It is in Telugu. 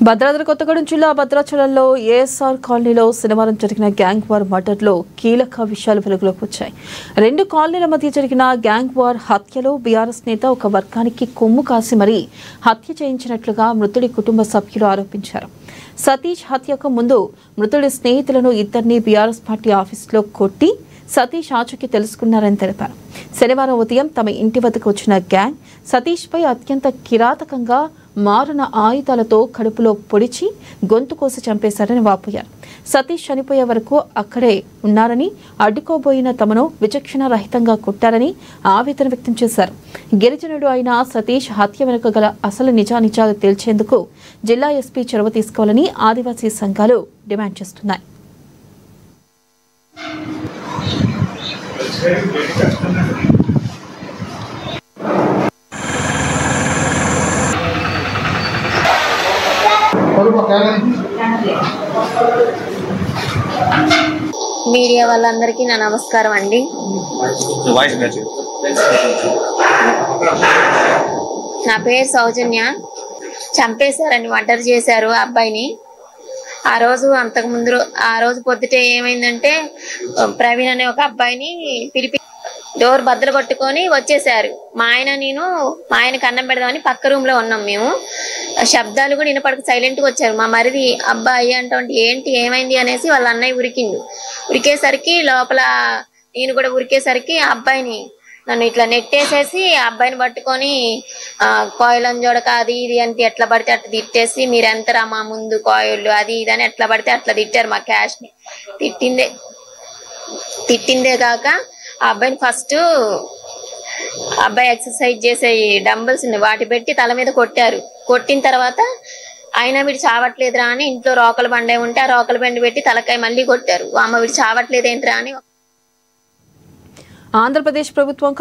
భద్రాద్రి కొత్తగూడెం జిల్లా భద్రాచలంలో ఏఎస్ఆర్ కాలనీలో శనివారం జరిగిన గ్యాంగ్ వార్ మర్డర్లో కీలక విషయాలు వెలుగులోకి వచ్చాయి. రెండు కాలనీల మధ్య జరిగిన గ్యాంగ్ వార్ హత్యలో బీఆర్ఎస్ నేత ఒక వర్గానికి కొమ్ము కాసి మరీ హత్య చేయించినట్లుగా మృతుడి కుటుంబ సభ్యులు ఆరోపించారు. సతీష్ హత్యకు ముందు మృతుడి స్నేహితులను ఇద్దరిని బీఆర్ఎస్ పార్టీ ఆఫీసులో కొట్టి సతీష్ ఆచూకీ తెలుసుకున్నారని తెలిపారు. శనివారం ఉదయం తమ ఇంటి వద్దకు వచ్చిన గ్యాంగ్ సతీష్పై అత్యంత కిరాతకంగా మారిన ఆయుధాలతో కడుపులో పొడిచి గొంతు కోసి చంపేశారని వాపోయారు. సతీష్ చనిపోయే వరకు అక్కడే ఉన్నారని, అడ్డుకోబోయిన తమను విచక్షణ రహితంగా కొట్టారని ఆవేదన వ్యక్తం చేశారు. గిరిజనుడు అయిన సతీష్ హత్య వెనుక గల అసలు నిజానిజాలు తేల్చేందుకు జిల్లా ఎస్పీ చొరవ తీసుకోవాలని ఆదివాసీ సంఘాలు డిమాండ్ చేస్తున్నాయి. మీడియా వాళ్ళందరికీ నా నమస్కారం అండి. నా పేరు సౌజన్య. చంపేశారని మర్డర్ చేశారు ఆ అబ్బాయిని. ఆ రోజు పొద్దుటే ఏమైందంటే ప్రవీణ్ అనే ఒక అబ్బాయిని పిలిపి డోర్ బద్దలు కొట్టుకొని వచ్చేసారు. మా ఆయనకి అన్నం పెడదామని పక్క రూమ్ లో ఉన్నాం మేము. శబ్దాలు కూడా వినపడక సైలెంట్ గా వచ్చారు. మా మరిది అబ్బాయి అంటే ఏంటి ఏమైంది అనేసి వాళ్ళ అన్నయ్య ఉరికేసరికి లోపల నేను కూడా ఉరికేసరికి ఆ అబ్బాయిని నన్ను ఇట్లా నెట్టేసేసి ఆ అబ్బాయిని పట్టుకొని కోయిలని చూడక అది ఇది అంటే ఎట్లా పడితే అట్లా తిట్టేసి మీరు ఎంతరా మా ముందు కోయిళ్ళు అది ఇది అని ఎట్లా పడితే అట్లా తిట్టారు. మా క్యాష్ ని తిట్టిందే కాక ఆ అబ్బాయిని ఫస్ట్ అబ్బాయి ఎక్సర్సైజ్ చేసే డంబుల్స్ వాటి పెట్టి తల మీద కొట్టారు. కొట్టిన తర్వాత అయినా వీడు చావట్లేదురా అని ఇంట్లో రోకల బండే ఉంటే ఆ రోకల బండి పెట్టి తలకాయ మళ్ళీ కొట్టారు. అమ్మ వీడు చావట్లేదేంట్రా అని. ఆంధ్రప్రదేశ్ ప్రభుత్వం